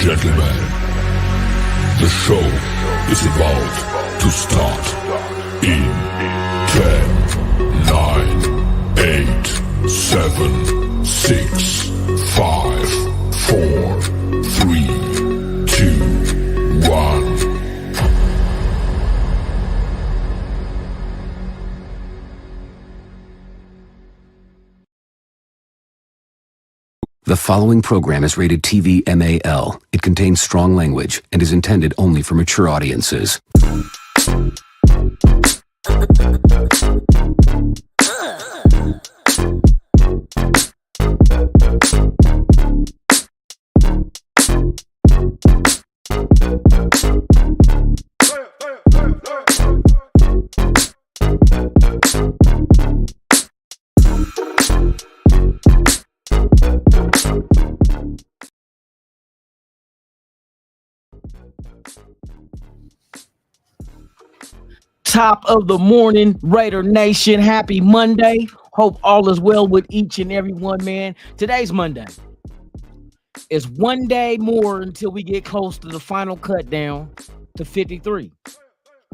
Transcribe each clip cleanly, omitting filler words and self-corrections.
gentlemen, the show is about to start in 10, 9, 8, 7, 6, 5, 4, 3, 2, 1. The following program is rated TV MAL. It contains strong language and is intended only for mature audiences. Top of the morning, Raider Nation. Happy Monday. Hope all is well with each and every one, man. Today's Monday. It's one day more until we get close to the final cut down to 53.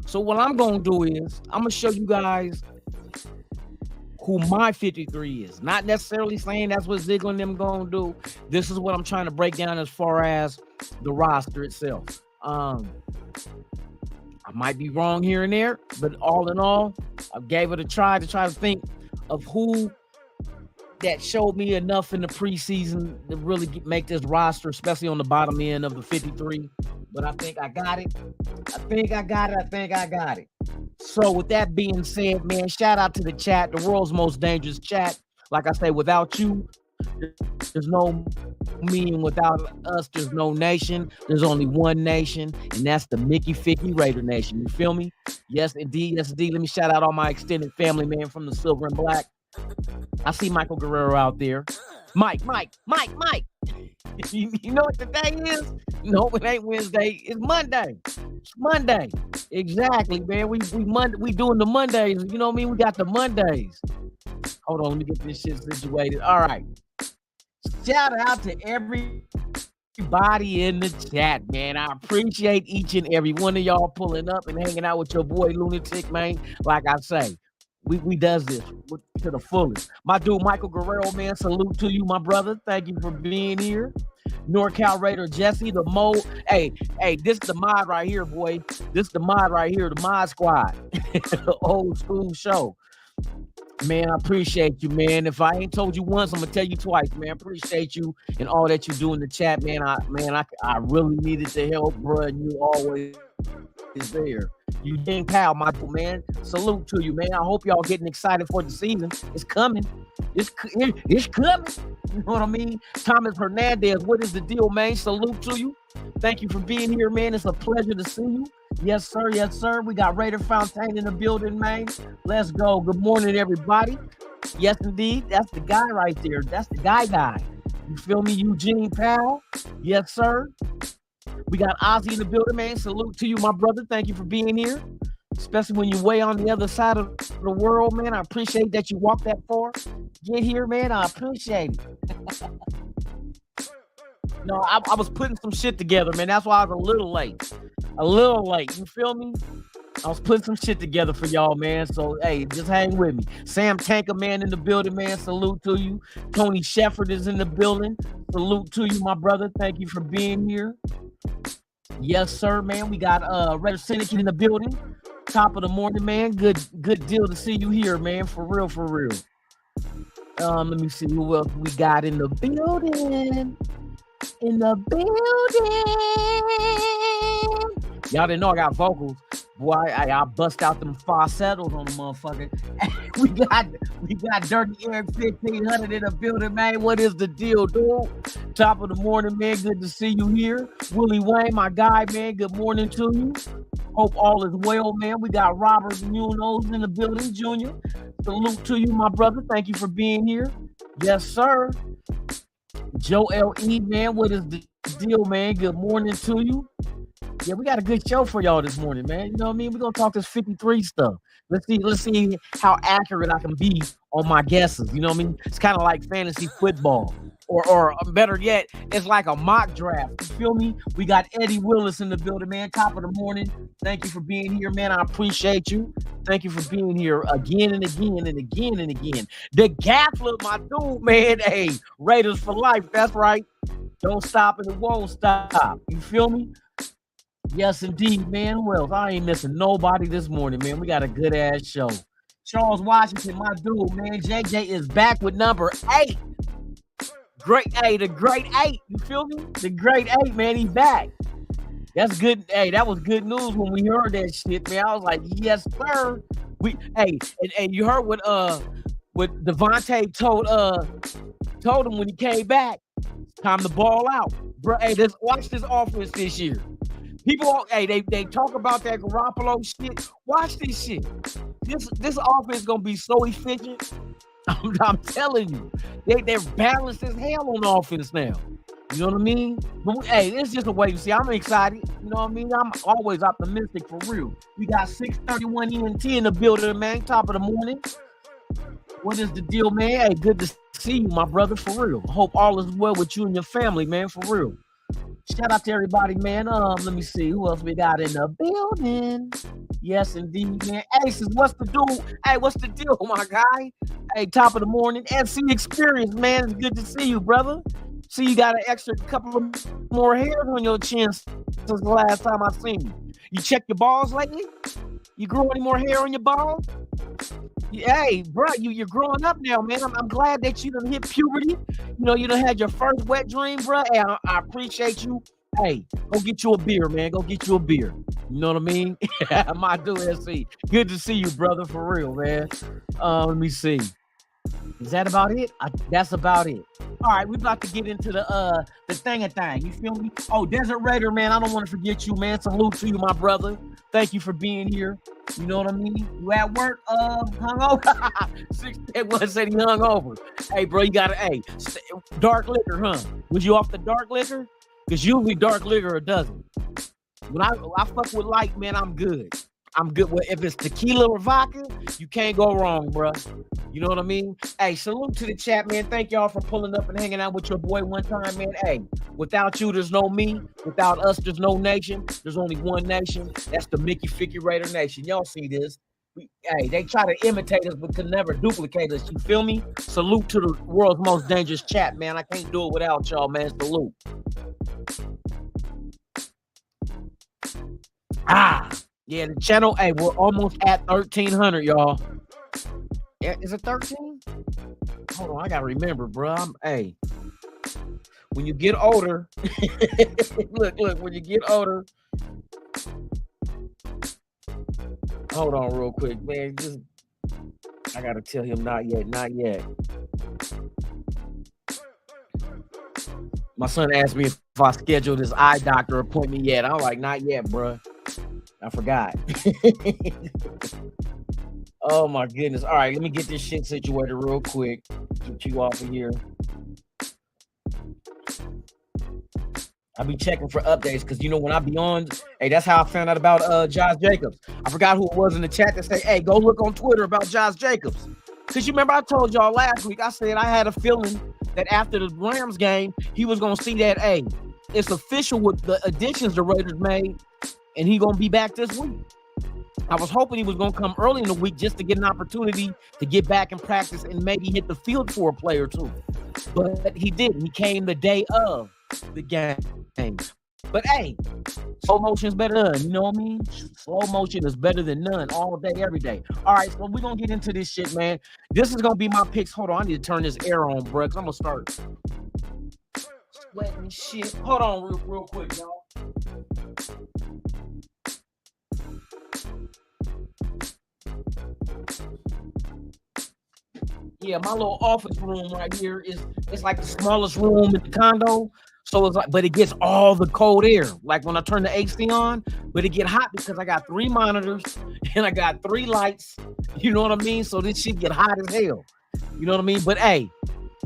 So what I'm going to do is I'm going to show you guys who my 53 is. Not necessarily saying that's what Ziggler and them going to do. This is what I'm trying to break down as far as the roster itself. I might be wrong here and there, but all in all, I gave it a try to think of who that showed me enough in the preseason to really make this roster, especially on the bottom end of the 53. But I think I got it. I think I got it. So with that being said, man, shout out to the chat, the world's most dangerous chat. Like I say, without you, there's no me, and without us, there's no nation. There's only one nation, and that's the Mickey Ficky Raider Nation. You feel me? Yes, indeed. Yes, indeed. Let me shout out all my extended family, man, from the Silver and Black. I see Michael Guerrero out there. Mike. You know what today is? No, it ain't Wednesday. It's Monday. It's Monday. Exactly, man. We doing the Mondays. You know what I mean? We got the Mondays. Hold on, let me get this shit situated. All right. Shout out to everybody in the chat, man. I appreciate each and every one of y'all pulling up and hanging out with your boy Lunatic, man. Like I say, we does this to the fullest. My dude Michael Guerrero, man, salute to you, my brother. Thank you for being here. NorCal Raider Jesse, the Mo. Hey, this is the mod right here, boy. This is the mod right here, the mod squad. Old school show. Man, I appreciate you, man. If I ain't told you once, I'm gonna tell you twice, man. Appreciate you and all that you do in the chat, man. I really needed the help, bro. And you always is there. You dang pal, Michael, man. Salute to you, man. I hope y'all getting excited for the season. It's coming. It's coming. You know what I mean? Thomas Hernandez, what is the deal, man? Salute to you. Thank you for being here, man. It's a pleasure to see you. Yes, sir. Yes, sir. We got Raider Fontaine in the building, man. Let's go. Good morning, everybody. Yes, indeed. That's the guy right there. That's the guy. You feel me? Eugene Powell. Yes, sir. We got Ozzy in the building, man. Salute to you, my brother. Thank you for being here. Especially when you're way on the other side of the world, man. I appreciate that you walked that far. Get here, man. I appreciate it. No, I was putting some shit together, man. That's why I was a little late. You feel me? I was putting some shit together for y'all, man. So, hey, just hang with me. Sam Tanker, man, in the building, man. Salute to you. Tony Shefford is in the building. Salute to you, my brother. Thank you for being here. Yes, sir, man. We got Raider Syndicate in the building. Top of the morning, man. Good deal to see you here, man. For real. Let me see who else we got in the building. Y'all didn't know I got vocals. Boy, I bust out them falsettos on the motherfucker. we got Dirty Eric 1500 in the building, man. What is the deal, dude? Top of the morning, man. Good to see you here. Willie Wayne, my guy, man. Good morning to you. Hope all is well, man. We got Robert Munoz in the building, Junior. Salute to you, my brother. Thank you for being here. Yes, sir. Joe L.E., man. What is the deal, man? Good morning to you. Yeah, we got a good show for y'all this morning, man. You know what I mean? We're gonna talk this 53 stuff. Let's see how accurate I can be on my guesses. You know what I mean? It's kind of like fantasy football. or better yet, it's like a mock draft. You feel me? We got Eddie Willis in the building, man. Top of the morning. Thank you for being here, man. I appreciate you. Thank you for being here again and again and again and again. The Gaffler, my dude, man. Hey, Raiders for life. That's right. Don't stop and it won't stop. You feel me? Yes, indeed, man. Who else? I ain't missing nobody this morning, man. We got a good ass show. Charles Washington, my dude, man. JJ is back with number 8. The great 8. You feel me? The great 8, man. He's back. That's good. Hey, that was good news when we heard that shit, man. I was like, yes, sir. And you heard what Devontae told him when he came back. Time to ball out, bro. Hey, watch this offense this year. People, hey, they talk about that Garoppolo shit. Watch this shit. This offense gonna be so efficient. I'm telling you, they're balanced as hell on offense now. You know what I mean? But hey, it's just a way to see. I'm excited. You know what I mean? I'm always optimistic for real. We got 631 ENT in the building, man. Top of the morning. What is the deal, man? Hey, good to see you, my brother, for real. Hope all is well with you and your family, man, for real. Shout out to everybody, man. Let me see who else we got in the building. Yes, indeed, man. Aces, what's the deal? Hey, what's the deal, my guy? Hey, top of the morning. FC Experience, man. It's good to see you, brother. See, you got an extra couple of more hairs on your chin since the last time I seen you. You check your balls lately? You grew any more hair on your balls? Hey, bro, you're growing up now, man. I'm glad that you done hit puberty. You know, you done had your first wet dream, bro. Hey, I appreciate you. Hey, go get you a beer, man. Go get you a beer. You know what I mean? My dude, SC. Good to see you, brother, for real, man. Let me see. Is that about it? That's about it. All right, we about to get into the thing. You feel me? Oh, Desert Raider, man, I don't want to forget you, man. Salute to you, my brother. Thank you for being here. You know what I mean? You at work, hungover? 681 said he hung over. Hey, bro, you gotta, dark liquor, huh? Was you off the dark liquor? Because usually dark liquor doesn't. When I fuck with light, man, I'm good. I'm good with, if it's tequila or vodka, you can't go wrong, bro. You know what I mean? Hey, salute to the chat, man. Thank y'all for pulling up and hanging out with your boy one time, man. Hey, without you, there's no me. Without us, there's no nation. There's only one nation. That's the Mickey Ficky Raider Nation. Y'all see this? They try to imitate us, but can never duplicate us. You feel me? Salute to the world's most dangerous chat, man. I can't do it without y'all, man. Salute. Yeah, the channel, hey, we're almost at 1,300, y'all. Is it 13? Hold on, I gotta remember, bro. When you get older, look, when you get older, hold on real quick, man. I gotta tell him not yet. My son asked me if I scheduled his eye doctor appointment yet. I'm like, not yet, bro. I forgot. Oh my goodness. All right, let me get this shit situated real quick. Get you off of here. I'll be checking for updates because you know when I be on, hey, that's how I found out about Josh Jacobs. I forgot who it was in the chat that said, hey, go look on Twitter about Josh Jacobs. Because you remember I told y'all last week, I said I had a feeling that after the Rams game, he was gonna see that, hey, it's official with the additions the Raiders made, and he gonna be back this week. I was hoping he was going to come early in the week just to get an opportunity to get back in practice and maybe hit the field for a play or two. But he didn't. He came the day of the game. But hey, slow motion is better than none. You know what I mean? Slow motion is better than none all day, every day. All right, so we're going to get into this shit, man. This is going to be my picks. Hold on, I need to turn this air on, bro, because I'm going to start sweating shit. Hold on real quick, y'all. Yeah, my little office room right here it's like the smallest room in the condo. So it's like, but it gets all the cold air. Like when I turn the AC on, but it get hot because I got 3 monitors and I got 3 lights. You know what I mean? So this shit get hot as hell. You know what I mean? But hey,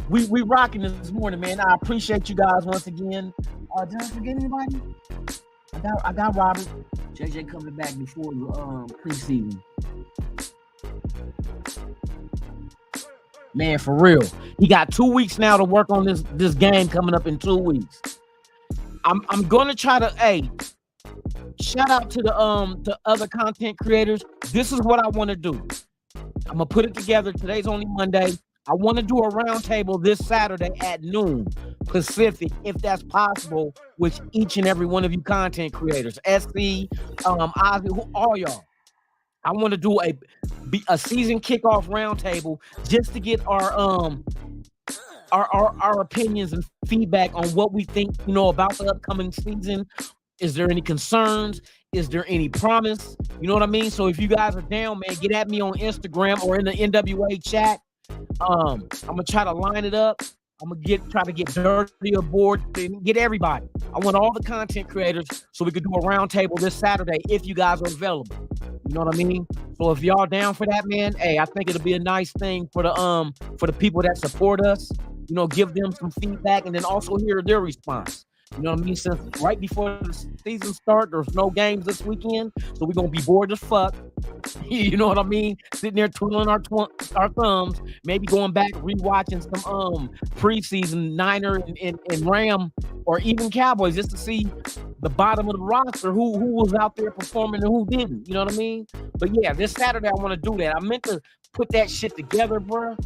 we rocking this morning, man. I appreciate you guys once again. Did I forget anybody? I got Robert. JJ coming back before the preseason. Man, for real. He got 2 weeks now to work on this game coming up in 2 weeks. I'm gonna try to shout out to the other content creators. This is what I want to do. I'm gonna put it together. Today's only Monday. I want to do a roundtable this Saturday at noon Pacific, if that's possible, with each and every one of you content creators. SC, Ozzy, who all y'all. I want to do a season kickoff roundtable just to get our opinions and feedback on what we think, about the upcoming season. Is there any concerns? Is there any promise? You know what I mean? So if you guys are down, man, get at me on Instagram or in the NWA chat. I'm gonna try to line it up. I'm gonna try to get Dirty aboard and get everybody. I want all the content creators so we could do a roundtable this Saturday if you guys are available. You know what I mean? So if y'all down for that, man, hey, I think it'll be a nice thing for the people that support us. Give them some feedback and then also hear their response. You know what I mean? Since right before the season start, there's no games this weekend, so we're gonna be bored as fuck. You know what I mean? Sitting there twiddling our thumbs, maybe going back rewatching some preseason Niner and Ram or even Cowboys just to see the bottom of the roster, who was out there performing and who didn't. You know what I mean? But yeah, this Saturday I want to do that. I meant to put that shit together, bro.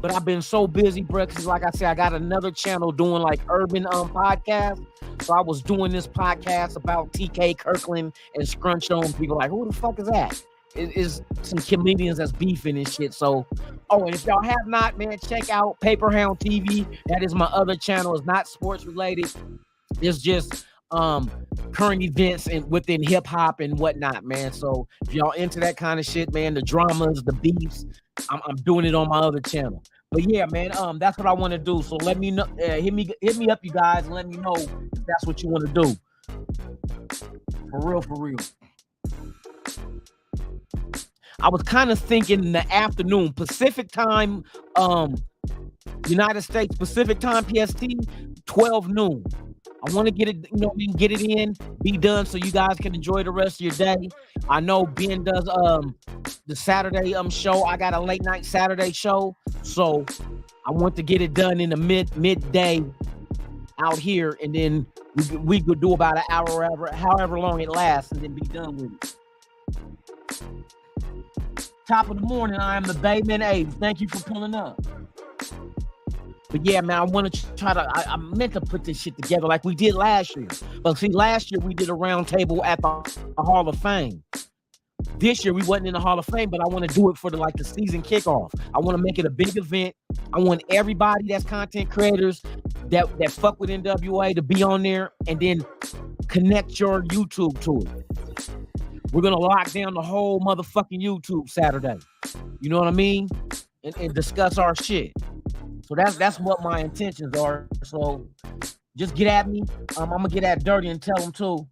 But I've been so busy, bro, because like I said, I got another channel doing like urban podcasts. So I was doing this podcast about TK Kirkland and Scrunch on. People like, who the fuck is that? It's some comedians that's beefing and shit. So, and if y'all have not, man, check out Paper Hound TV. That is my other channel. It's not sports related. It's just current events and within hip hop and whatnot, man. So if y'all into that kind of shit, man, the dramas, the beefs, I'm doing it on my other channel. But yeah, man, that's what I want to do. So let me know, hit me up, you guys, and let me know if that's what you want to do. For real. I was kind of thinking in the afternoon, Pacific time, United States Pacific time, PST, 12 noon. I want to get it, get it in, be done so you guys can enjoy the rest of your day. I know Ben does the Saturday show. I got a late night Saturday show, so I want to get it done in the midday out here, and then we could do about an hour, however long it lasts, and then be done with it. Top of the morning, I am the Bayman Abe. Thank you for pulling up. But yeah, man, I want to try to, I meant to put this shit together like we did last year. But see, last year we did a round table at the Hall of Fame. This year we wasn't in the Hall of Fame, but I want to do it for the season kickoff. I want to make it a big event. I want everybody that's content creators that fuck with NWA to be on there and then connect your YouTube to it. We're going to lock down the whole motherfucking YouTube Saturday. You know what I mean? And discuss our shit. So that's what my intentions are. So just get at me. I'm gonna get at Dirty and tell them too.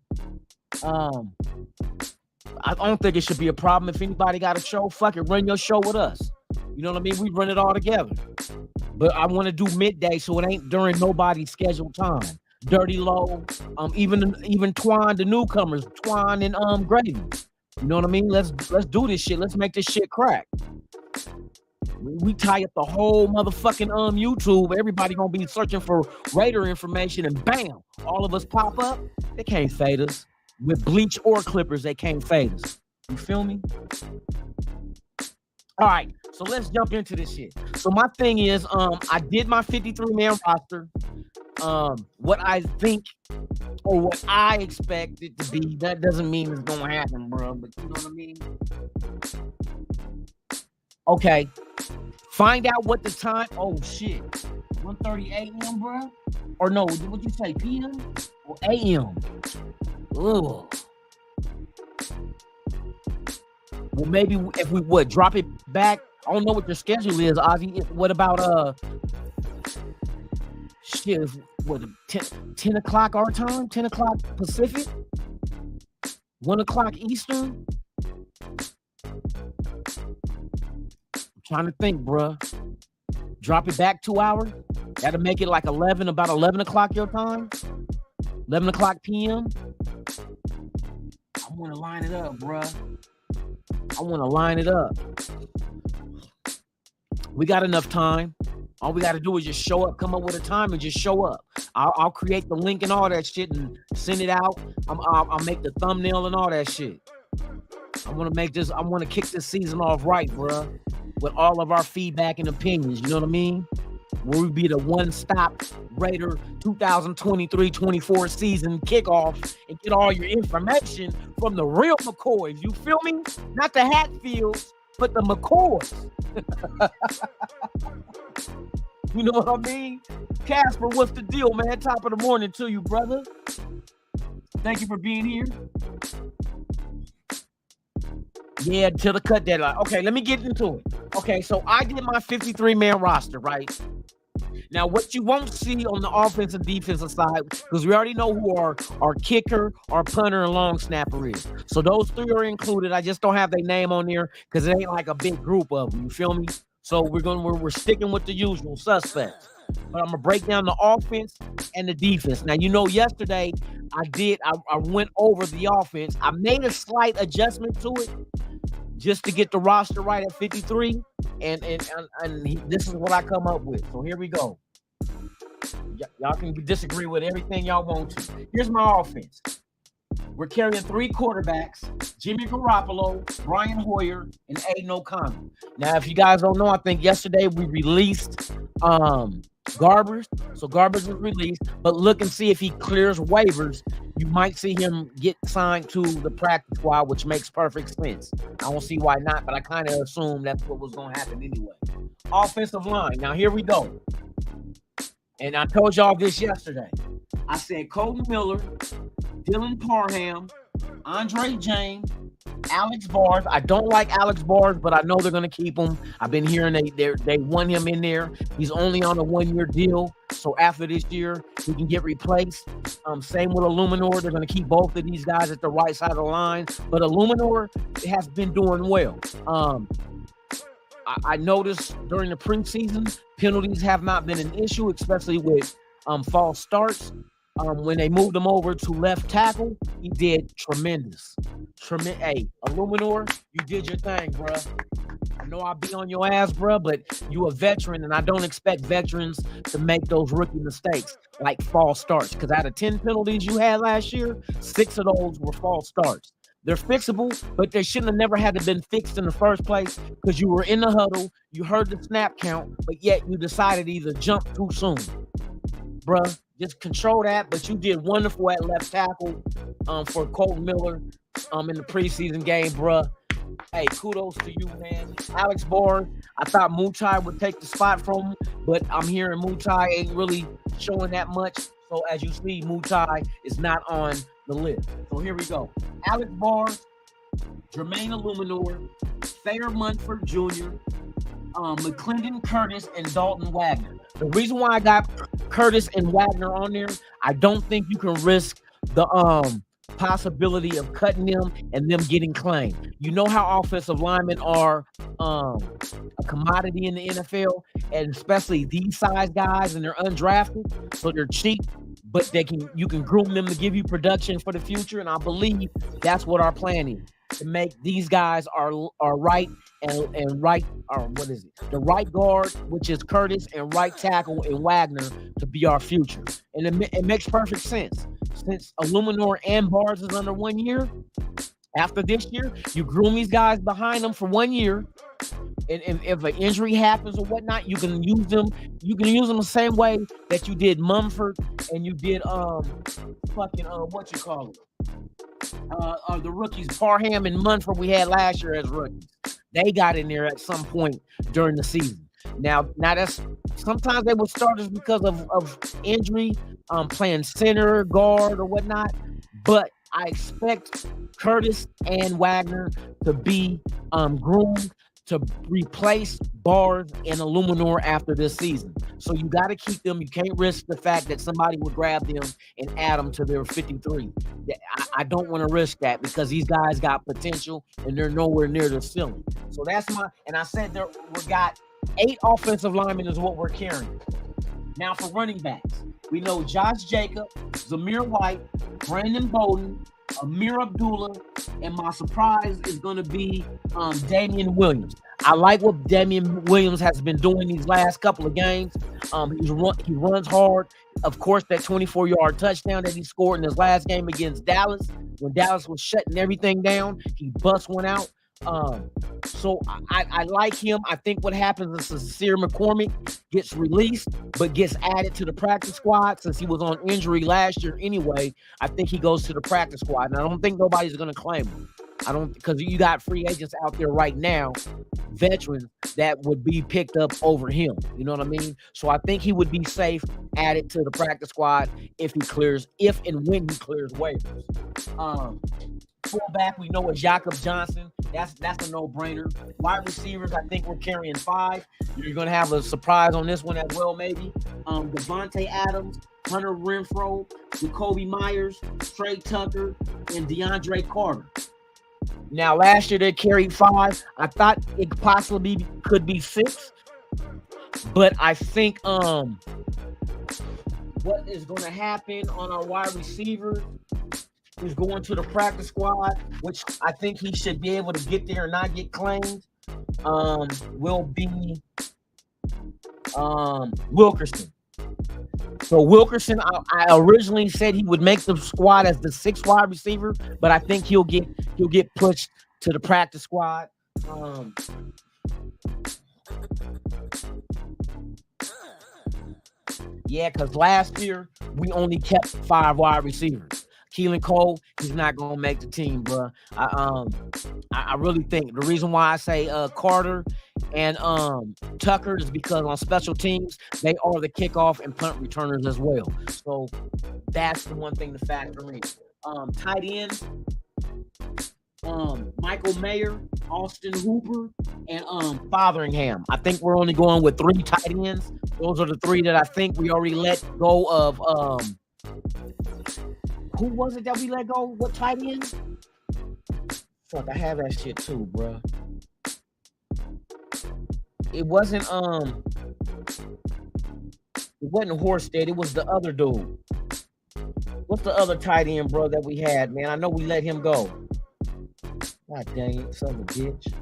I don't think it should be a problem. If anybody got a show, fuck it, run your show with us. You know what I mean? We run it all together. But I want to do midday so it ain't during nobody's scheduled time. Dirty Low, even Twine, the newcomers, Twine and Gravy. You know what I mean? Let's do this shit. Let's make this shit crack. We tie up the whole motherfucking YouTube. Everybody gonna be searching for Raider information, and bam, all of us pop up. They can't fade us. With bleach or clippers, they can't fade us. You feel me? All right, so let's jump into this shit. So my thing is, I did my 53-man roster. What I think or what I expect it to be, that doesn't mean it's gonna happen, bro. But you know what I mean? Okay. Find out what the time. Oh shit. 1:30 a.m., bro? Or no, what'd you say? PM or AM? Ugh. Well, maybe if we would drop it back. I don't know what your schedule is, Ozzy. What about shit? What 10 o'clock our time? 10 o'clock Pacific? 1 o'clock Eastern? Trying to think, bruh. Drop it back 2 hours. That'll make it like 11, about 11 o'clock your time. 11 o'clock p.m. I want to line it up, bruh. I want to line it up. We got enough time. All we got to do is just show up, come up with a time, and just show up. I'll create the link and all that shit and send it out. I'll make the thumbnail and all that shit. I want to kick this season off right, bruh, with all of our feedback and opinions. You know what I mean? We'll be the one-stop Raider 2023-24 season kickoff and get all your information from the real McCoys. You feel me? Not the Hatfields, but the McCoys. You know what I mean? Casper, what's the deal, man? Top of the morning to you, brother. Thank you for being here. Yeah, till the cut deadline. Okay, let me get into it. Okay, so I did my 53-man roster, right? Now, what you won't see on the offensive defensive side, because we already know who our kicker, our punter, and long snapper is. So those three are included. I just don't have their name on there because it ain't like a big group of them. You feel me? So we're sticking with the usual suspects. But I'm gonna break down the offense and the defense. Now, you know, yesterday I went over the offense. I made a slight adjustment to it just to get the roster right at 53, and this is what I come up with. So here we go. Y'all can disagree with everything y'all want to. Here's my offense. We're carrying 3 quarterbacks: Jimmy Garoppolo, Brian Hoyer, and Aiden O'Connell. Now, if you guys don't know, I think yesterday we released Garbers. So Garbers was released, but look and see if he clears waivers. You might see him get signed to the practice squad, which makes perfect sense. I don't see why not, but I kind of assumed that's what was going to happen anyway. Offensive line. Now, here we go. And I told y'all this yesterday. I said Colton Miller, Dylan Parham, Andre James, Alex Bars. I don't like Alex Bars, but I know they're going to keep him. I've been hearing they want him in there. He's only on a 1-year deal. So after this year, he can get replaced. Same with Illuminor. They're going to keep both of these guys at the right side of the line. But Illuminor has been doing well. I noticed during the preseason, penalties have not been an issue, especially with false starts. When they moved him over to left tackle, he did tremendous. Hey, Illuminor, you did your thing, bruh. I know I'll be on your ass, bruh, but you a veteran, and I don't expect veterans to make those rookie mistakes like false starts. Because out of 10 penalties you had last year, 6 of those were false starts. They're fixable, but they shouldn't have never had to been fixed in the first place because you were in the huddle, you heard the snap count, but yet you decided to either jump too soon. Bruh, just control that, but you did wonderful at left tackle for Colton Miller in the preseason game, bruh. Hey, kudos to you, man. Alex Bars, I thought Mutai would take the spot from him, but I'm hearing Mutai ain't really showing that much. So as you see, Mutai is not on the list. So here we go. Alex Bars, Jermaine Illuminor, Thayer Munford Jr., McClendon Curtis, and Dalton Wagner. The reason why I got Curtis and Wagner on there, I don't think you can risk the possibility of cutting them and them getting claimed. You know how offensive linemen are a commodity in the NFL, and especially these size guys, and they're undrafted, so they're cheap, but you can groom them to give you production for the future. And I believe that's what our plan is, to make these guys are right and right, or what is it? The right guard, which is Curtis, and right tackle and Wagner to be our future. And it makes perfect sense. Since Illuminor and Bars is under 1 year, after this year, you groom these guys behind them for 1 year. And if an injury happens or whatnot, you can use them. You can use them the same way that you did Mumford and you did the rookies Parham and Munford we had last year as rookies. They got in there at some point during the season. Now that's sometimes they were starters because of injury, playing center, guard, or whatnot. But I expect Curtis and Wagner to be groomed to replace Bars and Illuminor after this season. So you got to keep them. You can't risk the fact that somebody will grab them and add them to their 53. I don't want to risk that because these guys got potential and they're nowhere near the ceiling. So that's and I said we got 8 offensive linemen is what we're carrying. Now for running backs, we know Josh Jacob, Zamir White, Brandon Bowden, Amir Abdullah, and my surprise is going to be Damian Williams. I like what Damian Williams has been doing these last couple of games. He runs hard. Of course, that 24-yard touchdown that he scored in his last game against Dallas, when Dallas was shutting everything down, he bust one out. So I like him. I think what happens is Sincere McCormick gets released, but gets added to the practice squad since he was on injury last year anyway. I think he goes to the practice squad, and I don't think nobody's going to claim him. I don't, because you got free agents out there right now, veterans that would be picked up over him. You know what I mean? So I think he would be safe, added to the practice squad if and when he clears waivers. Fullback, we know is Jakob Johnson. That's a no-brainer. Wide receivers, I think we're carrying 5. You're going to have a surprise on this one as well, maybe. Devontae Adams, Hunter Renfrow, Jacoby Myers, Trey Tucker, and DeAndre Carter. Now, last year they carried 5. I thought it possibly could be 6. But I think what is going to happen on our wide receiver is going to the practice squad, which I think he should be able to get there and not get claimed, will be Wilkerson. So Wilkerson, I originally said he would make the squad as the 6th wide receiver, but I think he'll get pushed to the practice squad. Yeah, because last year we only kept 5 wide receivers. Keelan Cole, he's not gonna make the team, bro. I really think the reason why I say Carter and Tucker is because on special teams they are the kickoff and punt returners as well. So that's the one thing to factor in. Tight end, Michael Mayer, Austin Hooper, and Fotheringham. I think we're only going with 3 tight ends. Those are the 3 that I think we already let go of. Who was it that we let go? What tight end? Fuck, I have that shit too, bro. It wasn't Horsted. It was the other dude. What's the other tight end, bro, that we had, man? I know we let him go. God dang it, son of a bitch.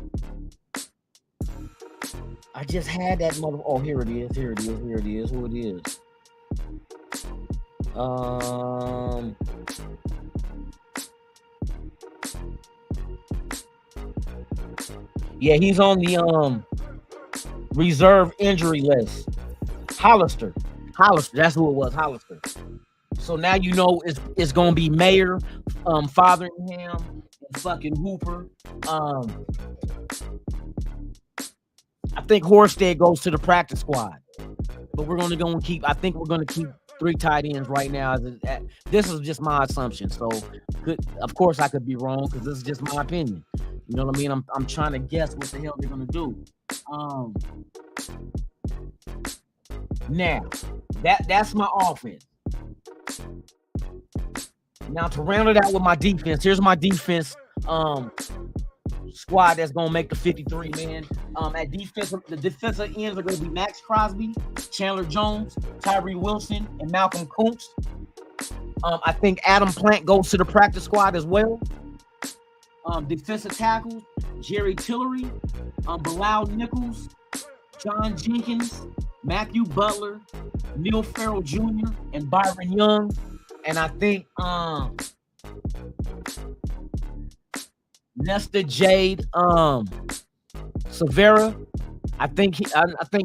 I just had that mother. Oh, here it is. Who it is? Yeah, he's on the reserve injury list. Hollister, that's who it was, Hollister. So now you know it's gonna be Mayer, Fotheringham, and fucking Hooper. I think Horsted goes to the practice squad, but we're gonna keep. I think we're gonna keep 3 tight ends right now. This is just my assumption. So, of course, I could be wrong because this is just my opinion. You know what I mean? I'm trying to guess what the hell they're gonna do. Now, that's my offense. Now to round it out with my defense, here's my defense squad that's gonna make the 53, man. At defense, the defensive ends are gonna be Max Crosby, Chandler Jones, Tyree Wilson, and Malcolm Kuntz. I think Adam Plant goes to the practice squad as well. Defensive tackles, Jerry Tillery, Bilal Nichols, John Jenkins, Matthew Butler, Neil Farrell Jr., and Byron Young. And I think Nesta Jade Severa. I think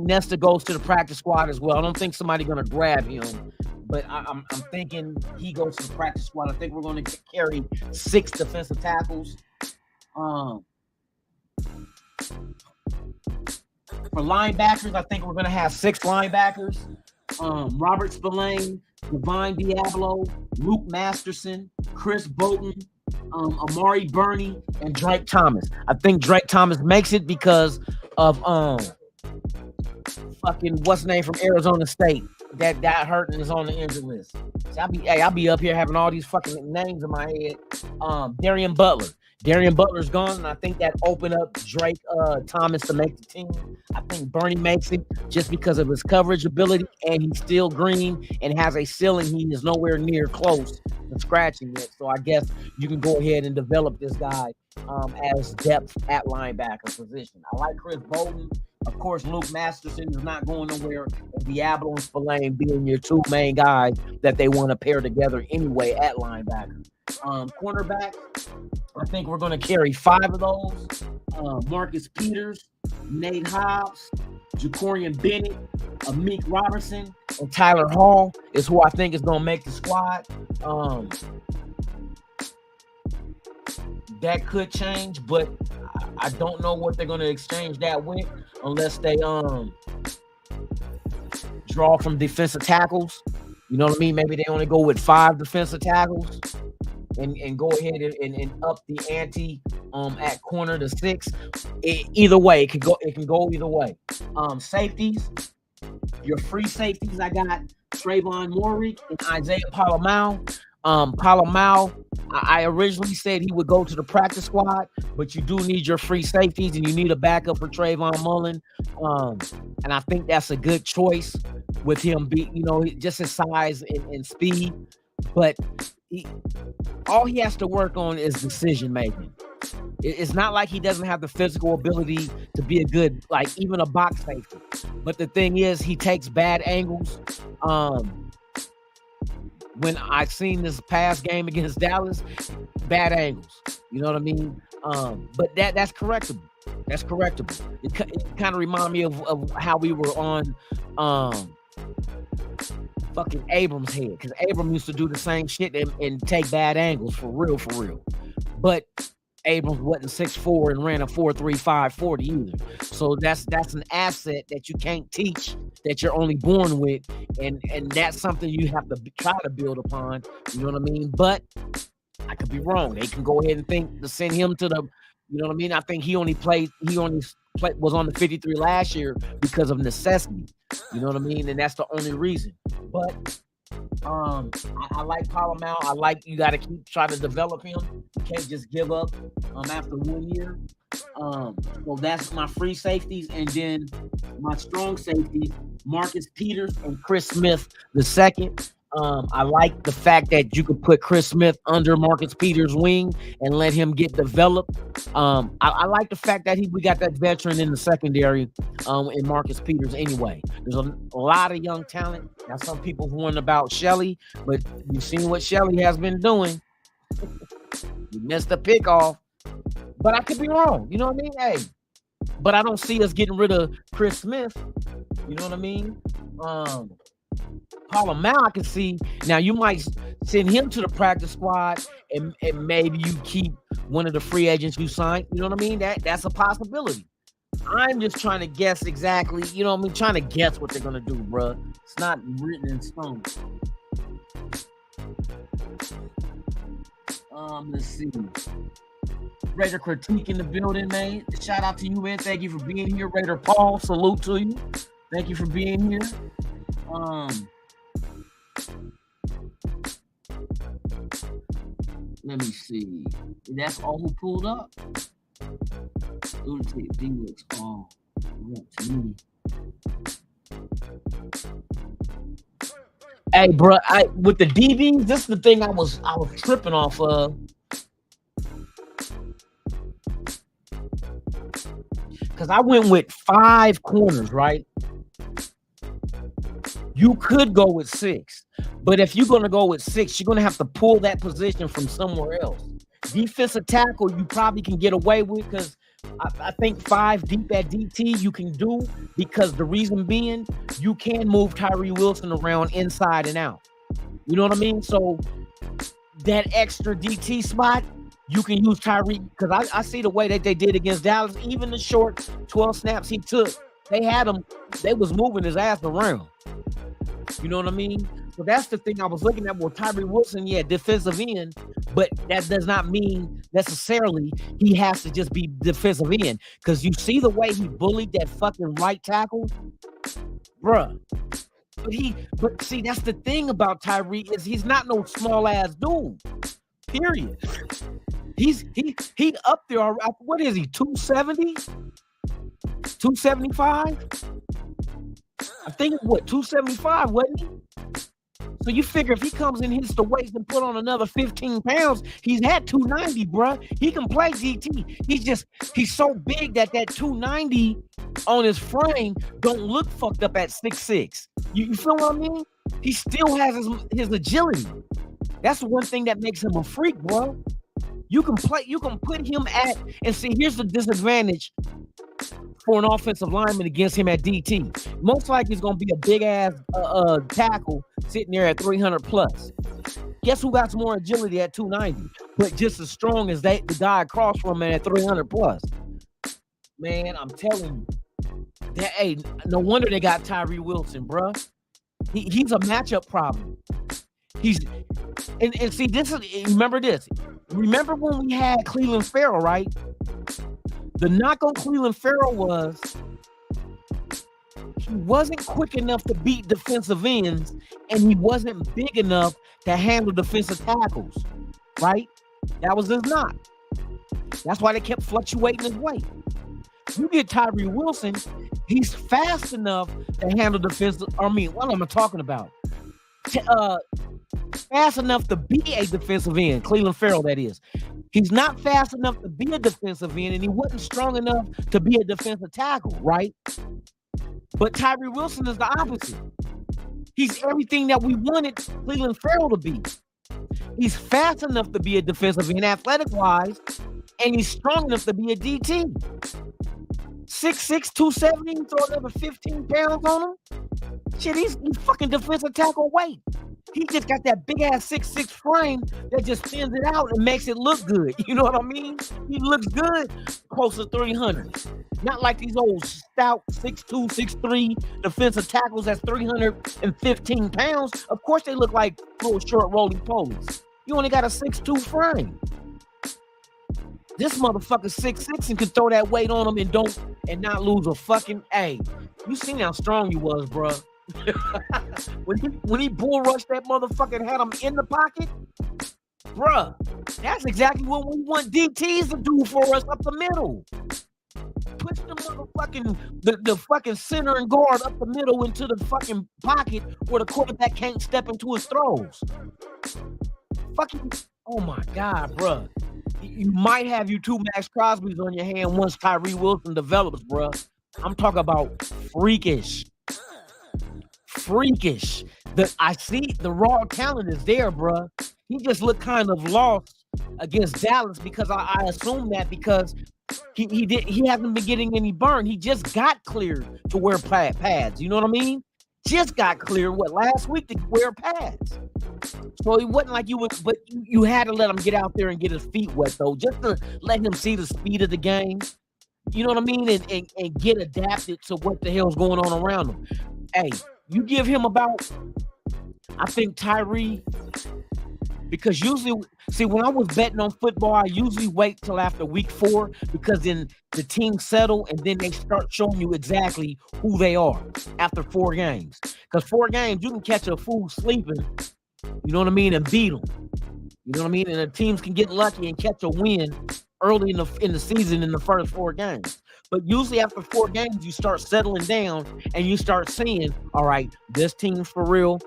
Nesta goes to the practice squad as well. I don't think somebody's gonna grab him, but I'm thinking he goes to the practice squad. I think we're gonna carry 6 defensive tackles. For linebackers, I think we're gonna have 6 linebackers. Robert Spillane, Divine Diablo, Luke Masterson, Chris Bolton, Amari Burney, and Drake Thomas. I think Drake Thomas makes it because of fucking what's name from Arizona State that got hurt and is on the injury list. So I'll be up here having all these fucking names in my head. Darian Butler. Darian Butler's gone, and I think that opened up Drake Thomas to make the team. I think Bernie makes it just because of his coverage ability, and he's still green and has a ceiling he is nowhere near close to scratching it. So I guess you can go ahead and develop this guy as depth at linebacker position. I like Chris Bolden. Of course, Luke Masterson is not going nowhere, and Diablo and Spillane being your two main guys that they want to pair together anyway at linebacker. Cornerback, I think we're going to carry 5 of those. Marcus Peters, Nate Hobbs, Jacorian Bennett, Amik Robertson, and Tyler Hall is who I think is going to make the squad. That could change, but I don't know what they're going to exchange that with unless they draw from defensive tackles. You know what I mean? Maybe they only go with 5 defensive tackles and go ahead and up the ante at corner to 6. Either way, it can go either way. Safeties, your free safeties, I got Trayvon Moorick and Isaiah Palomau. Palomau, I originally said he would go to the practice squad, but you do need your free safeties and you need a backup for Trayvon Mullen. And I think that's a good choice with him just his size and speed. But all he has to work on is decision making. It's not like he doesn't have the physical ability to be a good, like even a box safety. But the thing is, he takes bad angles. When I seen this past game against Dallas, bad angles. You know what I mean? But that's correctable. That's correctable. It kind of remind me of how we were on fucking Abrams' head, because Abrams used to do the same shit and take bad angles for real. But Abrams wasn't 6'4" and ran a 4.35 40 either. So that's an asset that you can't teach, that you're only born with, and that's something you have to try to build upon. You know what I mean? But I could be wrong. They can go ahead and think to send him to the, you know what I mean? I think he only was on the 53 last year because of necessity. You know what I mean? And that's the only reason. But I like Palomau. I like, you got to keep trying to develop him. You can't just give up after 1 year. So that's my free safeties, and then my strong safeties, Marcus Peters and Chris Smith the second. I like the fact that you could put Chris Smith under Marcus Peters' wing and let him get developed. I like the fact that we got that veteran in the secondary in Marcus Peters anyway. There's a lot of young talent. Now, some people warn about Shelley, but you've seen what Shelley has been doing. You missed the pick off. But I could be wrong. You know what I mean? Hey, but I don't see us getting rid of Chris Smith. You know what I mean? Palomau, I can see. Now, you might send him to the practice squad and maybe you keep one of the free agents you signed. You know what I mean? That's a possibility. I'm just trying to guess exactly. You know what I mean? Trying to guess what they're going to do, bro. It's not written in stone. Let's see. Raider Critique in the building, man. Shout out to you, man. Thank you for being here. Raider Paul, salute to you. Thank you for being here. Let me see. That's all who pulled up. Felix. Oh, that's me. Hey, bro, with the DBs, this is the thing I was tripping off of. Because I went with 5 corners, right? You could go with 6, but if you're going to go with 6, you're going to have to pull that position from somewhere else. Defensive tackle, you probably can get away with, because I think 5 deep at DT you can do, because the reason being, you can move Tyree Wilson around inside and out. You know what I mean? So that extra DT spot, you can use Tyree, because I see the way that they did against Dallas. Even the short 12 snaps he took, they was moving his ass around. You know what I mean? So that's the thing I was looking at. Well, Tyree Wilson, yeah, defensive end, but that does not mean necessarily he has to just be defensive end, because you see the way he bullied that fucking right tackle, bruh. But see, that's the thing about Tyree, is he's not no small ass dude. Period. He up there. What is he? 270? 275? I think it's 275, wasn't he? So you figure if he comes and hits the weights and put on another 15 pounds, he's had 290, bro. He can play DT. He's so big that 290 on his frame don't look fucked up at 6'6". You feel what I mean? He still has his agility. That's the one thing that makes him a freak, bro. You can put him at, and see, here's the disadvantage for an offensive lineman against him at DT. Most likely it's going to be a big ass tackle sitting there at 300 plus. Guess who got some more agility at 290, but just as strong as the guy across from him at 300 plus? Man, I'm telling you, no wonder they got Tyree Wilson, bro. He's a matchup problem. And see, remember this. Remember when we had Clelin Ferrell, right? The knock on Clelin Ferrell was he wasn't quick enough to beat defensive ends, and he wasn't big enough to handle defensive tackles, right? That was his knock. That's why they kept fluctuating his weight. You get Tyree Wilson, he's fast enough to handle defensive. What am I talking about? Fast enough to be a defensive end, Clelin Ferrell, that is. He's not fast enough to be a defensive end, and he wasn't strong enough to be a defensive tackle, right? But Tyree Wilson is the opposite. He's everything that we wanted Clelin Ferrell to be. He's fast enough to be a defensive end, athletic-wise, and he's strong enough to be a DT. 6'6", 270, throw another 15 pounds on him. Shit, he's fucking defensive tackle weight. He just got that big ass 6'6" frame that just thins it out and makes it look good. You know what I mean? He looks good close to 300. Not like these old stout 6'2", 6'3" defensive tackles that's 315 pounds. Of course they look like little short roly-polies. You only got a 6'2" frame. This motherfucker 6'6" and can throw that weight on him and not lose a fucking A. You seen how strong he was, bro. when he bull rushed that motherfucker and had him in the pocket, bruh, that's exactly what we want DTs to do for us up the middle. Push the motherfucking the fucking center and guard up the middle into the fucking pocket where the quarterback can't step into his throws. Fucking, oh my God, bruh. You might have you two Max Crosby's on your hand once Tyree Wilson develops, bruh. I'm talking about freakish. I see the raw talent is there, bruh. He just looked kind of lost against Dallas because I assume that because he hasn't been getting any burn. He just got cleared to wear pads. You know what I mean? Just got cleared last week to wear pads. So it wasn't like but you had to let him get out there and get his feet wet though, just to let him see the speed of the game. You know what I mean? And get adapted to what the hell's going on around him. Hey, you give him about, I think Tyree, because usually, see, when I was betting on football, I usually wait till after week 4 because then the team settle and then they start showing you exactly who they are after 4 games. Because 4 games, you can catch a fool sleeping, you know what I mean, and beat them. You know what I mean? And the teams can get lucky and catch a win early in the season in the first 4 games. But usually after 4 games, you start settling down and you start seeing, all right, this team's for real.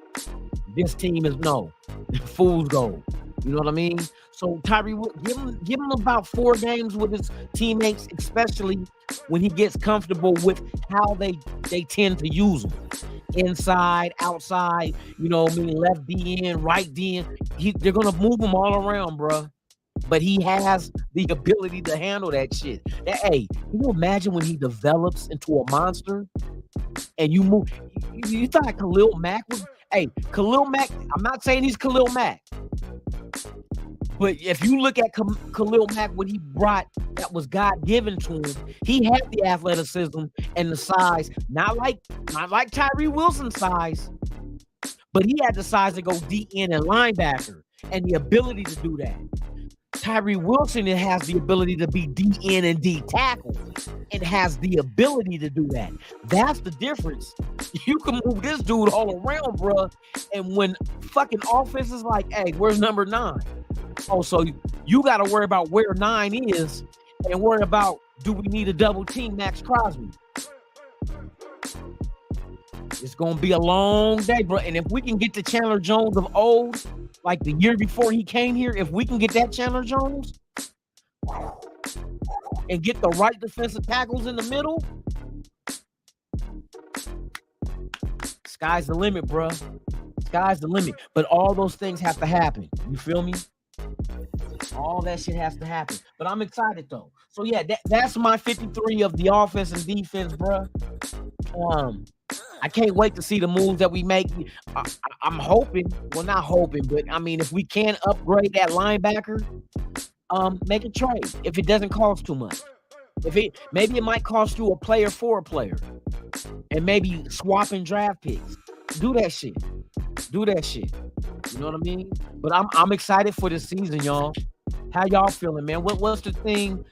This team is no. Fool's gold. You know what I mean? So Tyree, give him about 4 games with his teammates, especially when he gets comfortable with how they tend to use him. Inside, outside, you know what I mean? Left DN, right DN. They're going to move him all around, bro. But he has the ability to handle that shit. Hey, can you imagine when he develops into a monster and you move? You thought Khalil Mack was? Hey, Khalil Mack, I'm not saying he's Khalil Mack. But if you look at Khalil Mack, what he brought that was God-given to him, he had the athleticism and the size, not like Tyree Wilson's size, but he had the size to go DN and linebacker and the ability to do that. Tyree Wilson has the ability to be DN and D tackle and has the ability to do that. That's the difference You can move this dude all around, bro. And when fucking offense is like, hey, where's number 9? Oh, so you got to worry about where 9 is and worry about, do we need a double team Max Crosby? It's going to be a long day, bro. And if we can get the Chandler Jones of old, like the year before he came here, if we can get that Chandler Jones and get the right defensive tackles in the middle, sky's the limit, bro. Sky's the limit. But all those things have to happen. You feel me? All that shit has to happen. But I'm excited, though. So, yeah, that's my 53 of the offense and defense, bro. I can't wait to see the moves that we make. I'm hoping, well, not hoping, but I mean, if we can upgrade that linebacker, make a trade if it doesn't cost too much. Maybe it might cost you a player for a player, and maybe swapping draft picks. Do that shit. You know what I mean? But I'm excited for this season, y'all. How y'all feeling, man? What's the thing?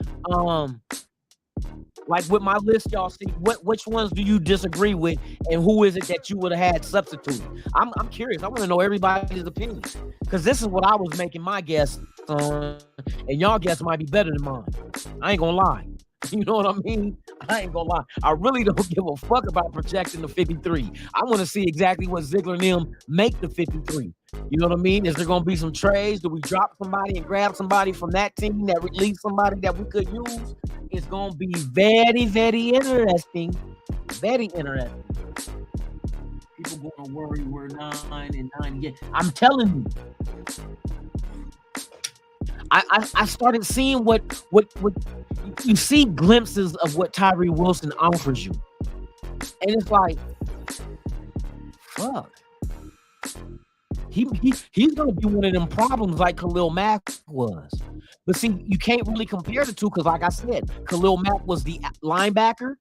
Like with my list, y'all see which ones do you disagree with, and who is it that you would have had substituted? I'm curious. I want to know everybody's opinion, because this is what I was making my guess on, and y'all guess might be better than mine. I ain't gonna lie. You know what I mean? I ain't gonna lie. I really don't give a fuck about projecting the 53. I want to see exactly what Ziegler and them make the 53. You know what I mean? Is there gonna be some trades? Do we drop somebody and grab somebody from that team that release somebody that we could use? It's gonna be very, very interesting. Very interesting. People gonna worry we're 9-9 again. I'm telling you. I started seeing what you see glimpses of what Tyree Wilson offers you. And it's like, fuck. He's gonna be one of them problems like Khalil Mack was. But see, you can't really compare the two, because like I said, Khalil Mack was the linebacker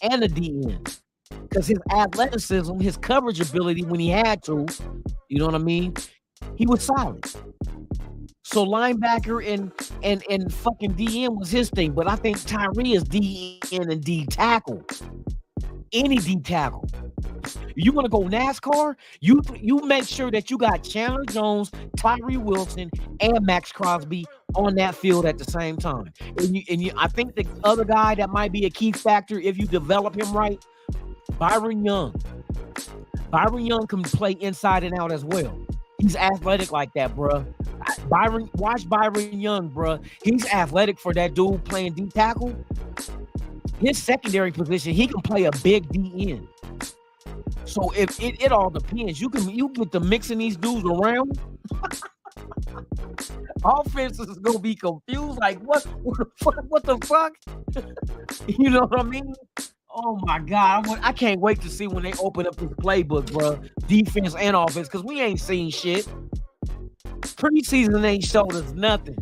and the DN. Because his athleticism, his coverage ability when he had to, you know what I mean? He was solid. So linebacker and fucking DN was his thing. But I think Tyree is DN and D tackle. Any D tackle. You want to go NASCAR? You make sure that you got Chandler Jones, Tyree Wilson, and Max Crosby on that field at the same time. And I think the other guy that might be a key factor if you develop him right, Byron Young. Byron Young can play inside and out as well. He's athletic like that, bro. Watch Byron Young, bro. He's athletic for that dude playing D tackle. His secondary position, he can play a big DN. So if it all depends. You get to mixing these dudes around. Offense is gonna be confused. Like what the fuck? You know what I mean? Oh my God. I can't wait to see when they open up this playbook, bro. Defense and offense, because we ain't seen shit. Preseason ain't showed us nothing.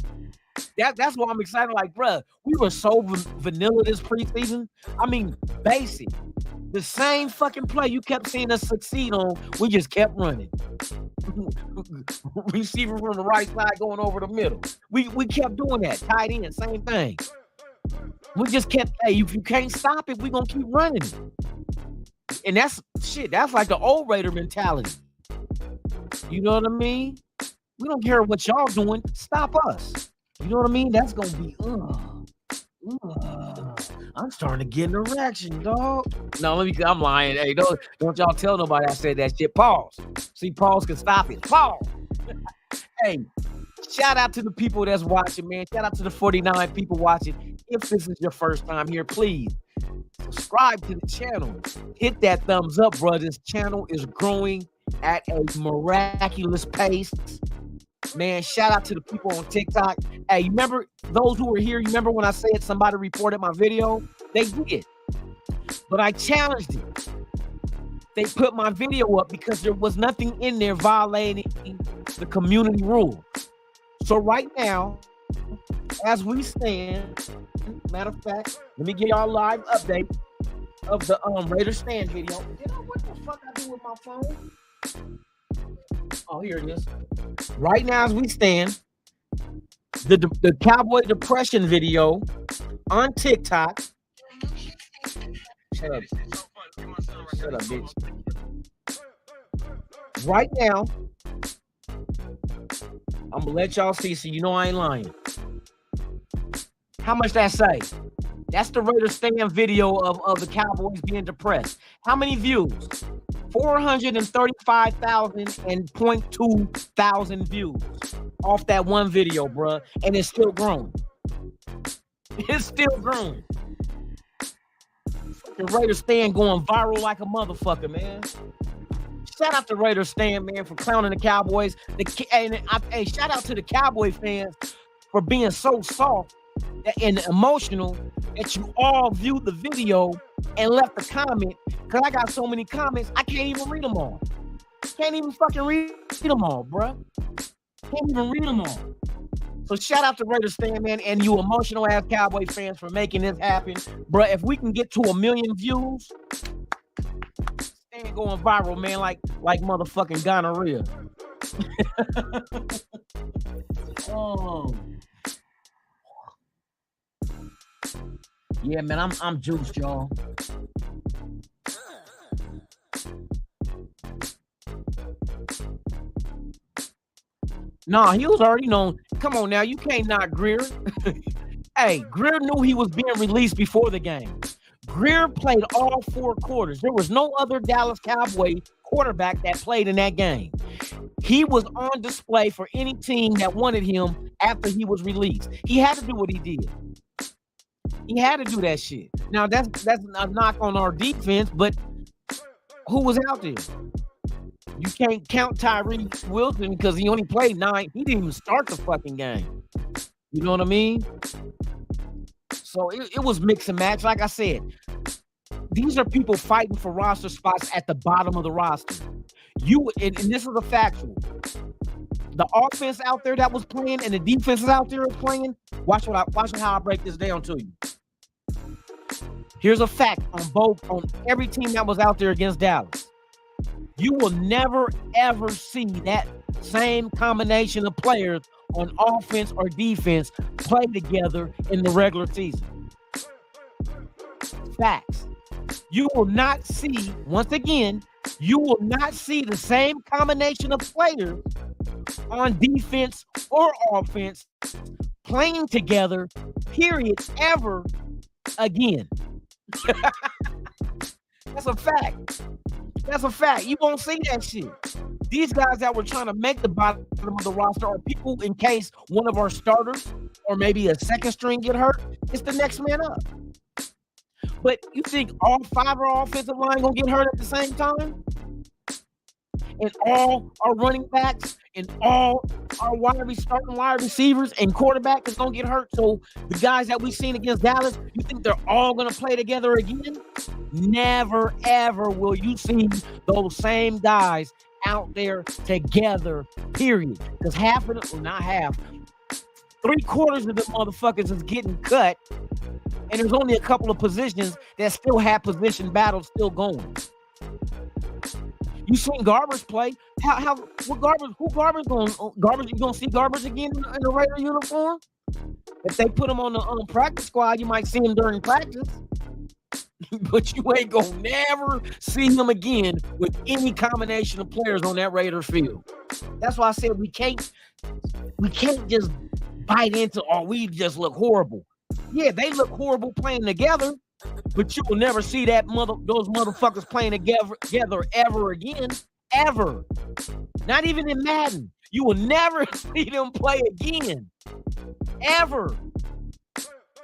That's why I'm excited. Like, bro, we were so vanilla this preseason. I mean, basic. The same fucking play you kept seeing us succeed on, we just kept running. Receiver from the right side going over the middle. We kept doing that. Tight end, same thing. We just kept, hey, if you can't stop it, we gonna keep running it. And that's like the old Raider mentality. You know what I mean? We don't care what y'all doing. Stop us. You know what I mean? That's gonna be I'm starting to get an erection, dog. No, I'm lying. Hey, don't y'all tell nobody I said that shit. Pause. See, pause can stop it. Pause. Hey, shout out to the people that's watching, man. Shout out to the 49 people watching. If this is your first time here, please subscribe to the channel. Hit that thumbs up, bro. This channel is growing at a miraculous pace. Man, shout out to the people on TikTok. Hey, you remember those who were here? You remember when I said somebody reported my video? They did. But I challenged it. They put my video up because there was nothing in there violating the community rule. So right now, as we stand, matter of fact, let me give y'all a live update of the Raider stand video. What the fuck I do with my phone? Oh, here it is. Right now, as we stand, the Cowboy Depression video on TikTok. Shut up. Shut up, bitch. Right now, I'm gonna let y'all see so you know I ain't lying. How much that say? That's the Raiders stand video of the Cowboys being depressed. How many views? 435,000 and 0.2 thousand views off that one video, bruh. And it's still growing. It's still growing. The Raiders stand going viral like a motherfucker, man. Shout out to Raiders stand, man, for clowning the Cowboys. Hey, shout out to the Cowboy fans for being so soft and emotional that you all viewed the video and left a comment. Because I got so many comments, I can't even read them all. Can't even fucking read them all, bruh. Can't even read them all. So shout out to Raiders stand, man, and you emotional ass Cowboy fans for making this happen. Bruh, if we can get to 1 million views, stand going viral, man, like motherfucking gonorrhea. Oh. Yeah, man, I'm juiced, y'all. Nah, he was already known. Come on now, you can't knock Greer. Hey, Greer knew he was being released before the game. Greer played all 4 quarters. There was no other Dallas Cowboy quarterback that played in that game. He was on display for any team that wanted him after he was released. He had to do what he did. He had to do that shit. Now, that's a knock on our defense, but who was out there? You can't count Tyree Wilson because he only played 9. He didn't even start the fucking game. You know what I mean? So it was mix and match. Like I said, these are people fighting for roster spots at the bottom of the roster. And this is a factual. The offense out there that was playing and the defenses out there is playing. Watch how I break this down to you. Here's a fact on every team that was out there against Dallas. You will never ever see that same combination of players on offense or defense play together in the regular season. Facts. You will not see, once again, you will not see the same combination of players on defense or offense playing together, period, ever again. That's a fact. That's a fact. You won't see that shit. These guys that were trying to make the bottom of the roster are people in case one of our starters or maybe a second string get hurt. It's the next man up. But you think all 5 of our offensive line gonna get hurt at the same time? And all our running backs and all our starting wide receivers and quarterback is gonna get hurt. So the guys that we've seen against Dallas, you think they're all gonna play together again? Never, ever will you see those same guys out there together, period. Because half of them, not half, 3/4 of the motherfuckers is getting cut. And there's only a couple of positions that still have position battles still going. You seen Garbers play? Who Garbers going? Garbers, you gonna see Garbers again in a Raider uniform? If they put him on the practice squad, you might see him during practice. But you ain't gonna never see him again with any combination of players on that Raiders field. That's why I said we can't just bite into, oh, we just look horrible. Yeah, they look horrible playing together, but you will never see those motherfuckers playing together ever again. Ever. Not even in Madden. You will never see them play again. Ever.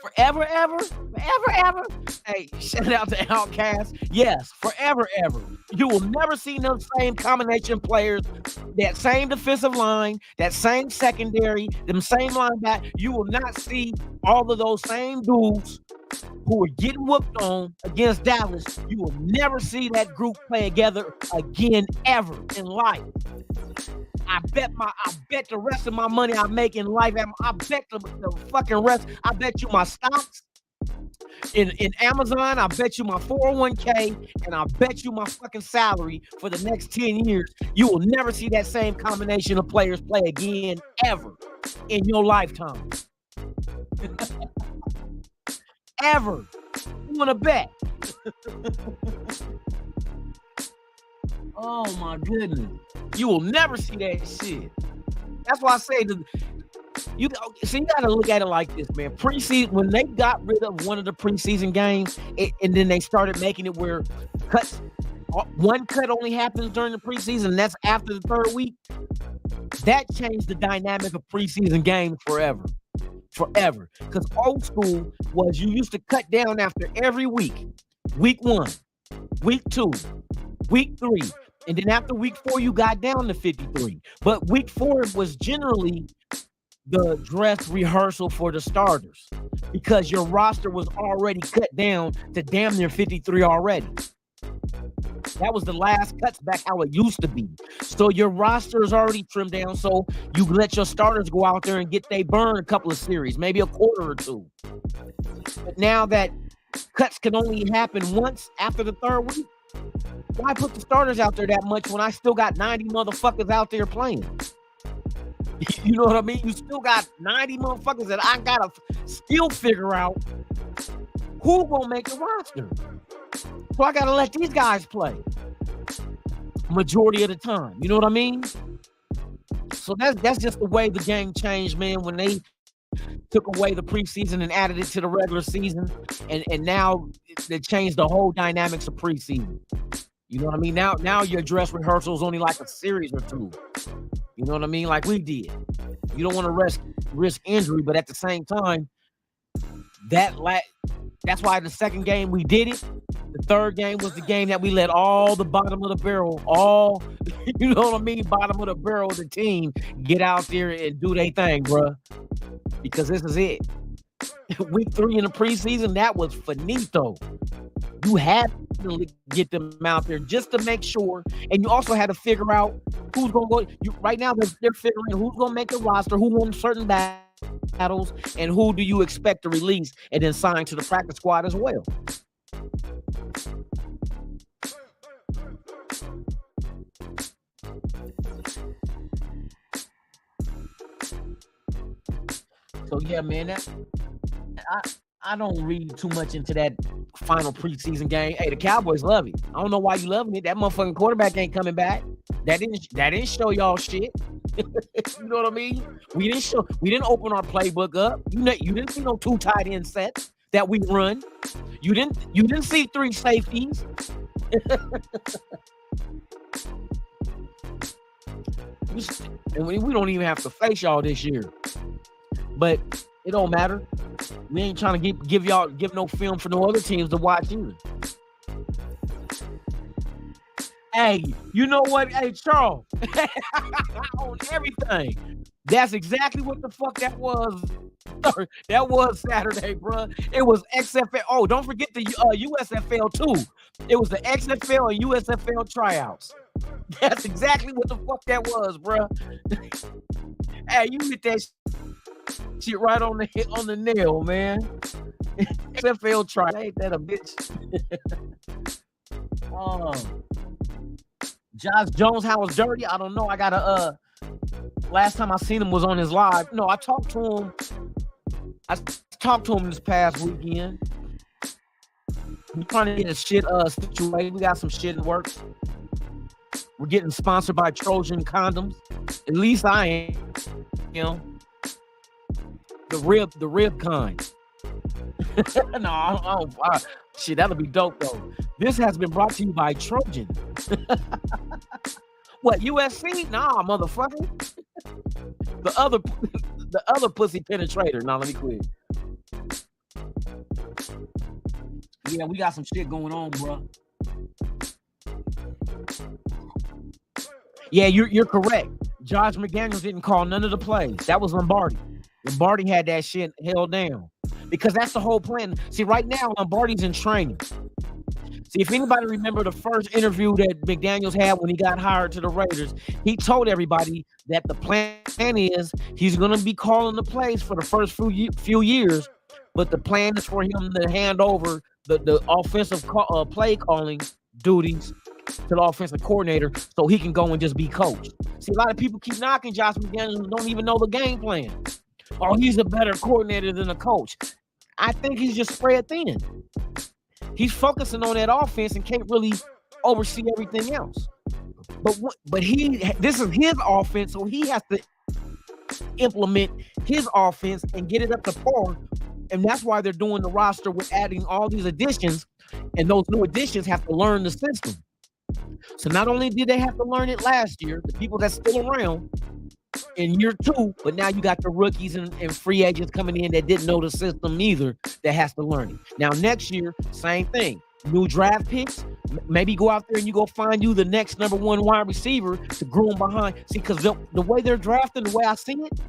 Forever, ever? Forever, ever? Hey, shout out to Outkast. Yes, forever, ever. You will never see those same combination players, that same defensive line, that same secondary, them same linebackers. You will not see all of those same dudes who are getting whooped on against Dallas. You will never see that group play together again, ever in life. I bet the rest of my money I make in life, I bet the fucking rest, I bet you my stocks in Amazon, I bet you my 401k, and I bet you my fucking salary for the next 10 years. You will never see that same combination of players play again, ever, in your lifetime. ever. You want to bet? Oh my goodness. You will never see that shit. That's why I say you gotta look at it like this, man. Preseason, when they got rid of one of the preseason games, and then they started making it where one cut only happens during the preseason, and that's after the third week. That changed the dynamic of preseason games forever. Because old school was you used to cut down after every week. Week 1, week 2, week 3. And then after week 4, you got down to 53. But week 4 was generally the dress rehearsal for the starters because your roster was already cut down to damn near 53 already. That was the last cuts back how it used to be. So your roster is already trimmed down. So you let your starters go out there and get they burn a couple of series, maybe a quarter or two. But now that cuts can only happen once after the third week, why put the starters out there that much when I still got 90 motherfuckers out there playing? You know what I mean? You still got 90 motherfuckers that I gotta still figure out who gonna make the roster. So I gotta let these guys play majority of the time. You know what I mean? So that's just the way the game changed, man. When they took away the preseason and added it to the regular season, and now they changed the whole dynamics of preseason. You know what I mean? Now your dress rehearsal is only like a series or two. You know what I mean? Like we did. You don't want to risk injury, but at the same time, that's why the second game we did it. The third game was the game that we let all the bottom of the barrel, you know what I mean, bottom of the barrel of the team get out there and do their thing, bruh. Because this is it. Week 3 in the preseason, that was finito. You had to get them out there just to make sure, and you also had to figure out who's going to go. Right now, they're figuring who's going to make the roster, who won certain battles, and who do you expect to release and then sign to the practice squad as well. So yeah, man, I don't read too much into that final preseason game. Hey, the Cowboys love it. I don't know why you loving it. That motherfucking quarterback ain't coming back. That didn't show y'all shit. You know what I mean? We didn't open our playbook up. You didn't see no 2 tight end sets that we run. You didn't see 3 safeties. And we don't even have to face y'all this year. But it don't matter. We ain't trying to give no film for no other teams to watch either. Hey, you know what? Hey, Charles, on everything. That's exactly what the fuck that was. That was Saturday, bro. It was XFL. Oh, don't forget the USFL too. It was the XFL and USFL tryouts. That's exactly what the fuck that was, bro. Hey, you hit that shit right on the nail, man. XFL try. Ain't that a bitch? Josh Jones, how was dirty? I don't know. I gotta last time I seen him was on his live. No, I talked to him this past weekend. We're trying to get a shit situated. We got some shit in work. We're getting sponsored by Trojan condoms. At least I am. You know, the rib kind. No, shit, that'll be dope though. This has been brought to you by Trojan. What, USC? Nah, motherfucker. The other pussy penetrator. Nah, let me quit. Yeah, we got some shit going on, bro. Yeah, you're correct. Josh McDaniels didn't call none of the plays. That was Lombardi. Lombardi had that shit held down because that's the whole plan. See, right now Lombardi's in training. See, if anybody remember the first interview that McDaniels had when he got hired to the Raiders, he told everybody that the plan is he's going to be calling the plays for the first few years, but the plan is for him to hand over the offensive play calling duties to the offensive coordinator so he can go and just be coached. See, a lot of people keep knocking Josh McDaniels and don't even know the game plan. Oh, he's a better coordinator than a coach. I think he's just spread thin. He's focusing on that offense and can't really oversee everything else. But this is his offense, so he has to implement his offense and get it up to par. And that's why they're doing the roster with adding all these additions, and those new additions have to learn the system. So not only did they have to learn it last year, the people that's still around in year 2, but now you got the rookies and free agents coming in that didn't know the system either that has to learn it. Now next year, same thing. New draft picks, maybe go out there and you go find you the next number 1 wide receiver to groom behind. See, because the way they're drafting, the way I see it,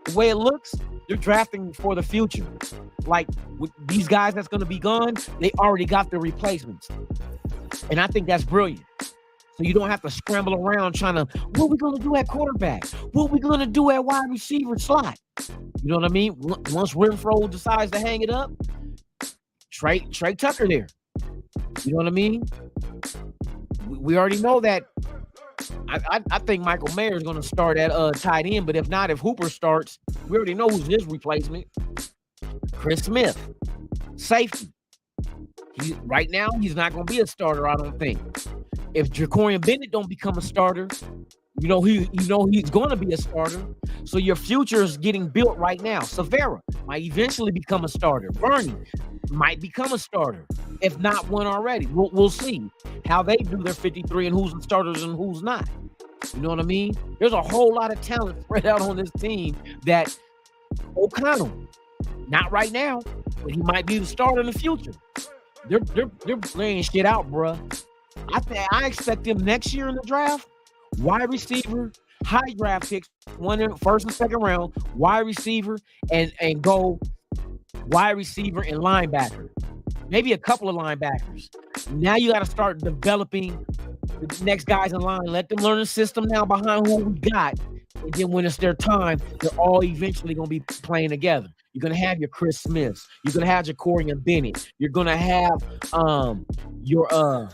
the way it looks, they're drafting for the future. Like with these guys that's going to be gone, they already got their replacements. And I think that's brilliant. So you don't have to scramble around trying to, what are we going to do at quarterback? What are we going to do at wide receiver slot? You know what I mean? Once Renfro decides to hang it up, Trey Tucker there. You know what I mean? We already know that. I think Michael Mayer is going to start at tight end, but if not, if Hooper starts, we already know who's his replacement. Chris Smith, safety. Right now, he's not going to be a starter, I don't think. If Jacorian Bennett don't become a starter, he's going to be a starter. So your future is getting built right now. Severa might eventually become a starter. Bernie might become a starter, if not one already. We'll see how they do their 53 and who's the starters and who's not. You know what I mean? There's a whole lot of talent spread out on this team that O'Connell, not right now, but he might be the starter in the future. They're laying shit out, bruh. I expect them next year in the draft, wide receiver, high draft picks, first and second round, wide receiver, and go wide receiver and linebacker. Maybe a couple of linebackers. Now you got to start developing the next guys in line. Let them learn the system now behind who we got. And then when it's their time, they're all eventually going to be playing together. You're going to have your Chris Smiths. You're going to have Jacorian Bennett. You're going to have your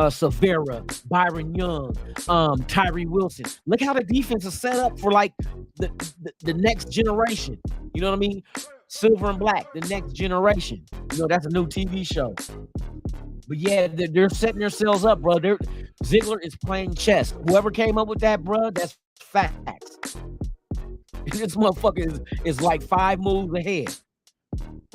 Severa, Byron Young, Tyree Wilson. Look how the defense is set up for like the next generation. You know what I mean? Silver and Black, the next generation. You know, that's a new TV show. But yeah, they're setting themselves up, bro. Ziegler is playing chess. Whoever came up with that, bro, that's facts. This motherfucker is like 5 moves ahead.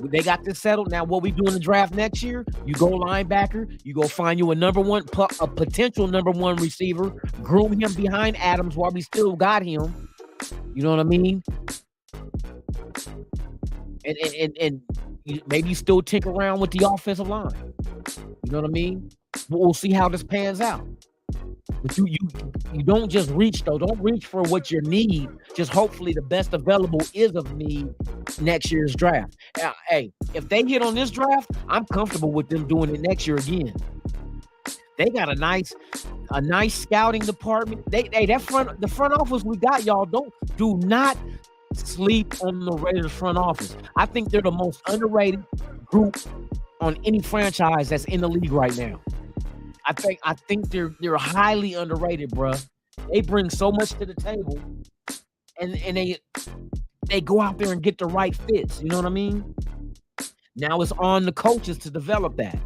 They got this settled. Now, what we do in the draft next year, you go linebacker, you go find you a potential number 1 receiver, groom him behind Adams while we still got him. You know what I mean? And maybe you still tinker around with the offensive line. You know what I mean? We'll see how this pans out. But you don't just reach, though. Don't reach for what you need. Just hopefully the best available is of need next year's draft. Hey, if they hit on this draft, I'm comfortable with them doing it next year again. They got a nice scouting department. The front office we got, y'all. Do not sleep on the Raiders front office. I think they're the most underrated group on any franchise that's in the league right now. I think they're highly underrated, bro. They bring so much to the table, and they go out there and get the right fits. You know what I mean? Now it's on the coaches to develop that.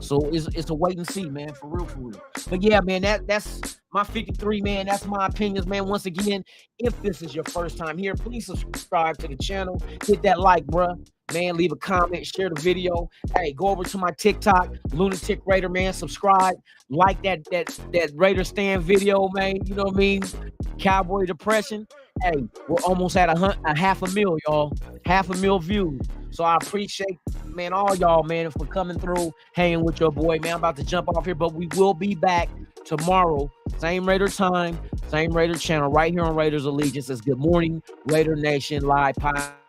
So it's a wait and see, man, for real. But yeah, man, that's my 53, man. That's my opinions, man. Once again, if this is your first time here, please subscribe to the channel. Hit that like, bruh. Man, leave a comment, share the video. Hey, go over to my TikTok, Lunatic Raider, man. Subscribe, like that Raider stand video, man. You know what I mean? Cowboy Depression. Hey, we're almost at a 500,000, y'all. 500,000 views. So I appreciate, man, all y'all, man, for coming through, hanging with your boy, man. I'm about to jump off here, but we will be back tomorrow. Same Raider time, same Raider channel, right here on Raiders Allegiance. It's Good Morning Raider Nation live podcast.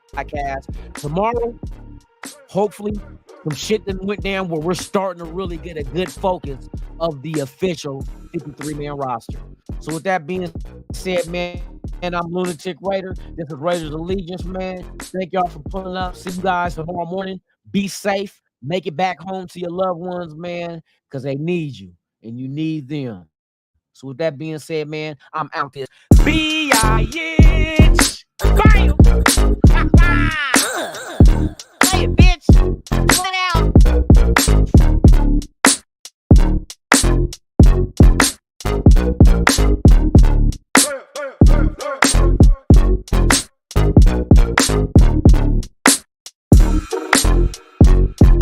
Tomorrow, hopefully, some shit that went down where we're starting to really get a good focus of the official 53-man roster. So with that being said, man, and I'm Lunatic Raider. This is Raiders Allegiance, man. Thank y'all for pulling up. See you guys tomorrow morning. Be safe. Make it back home to your loved ones, man, because they need you and you need them. So with that being said, man, I'm out there. B-I-H. Bam! Play it, bitch.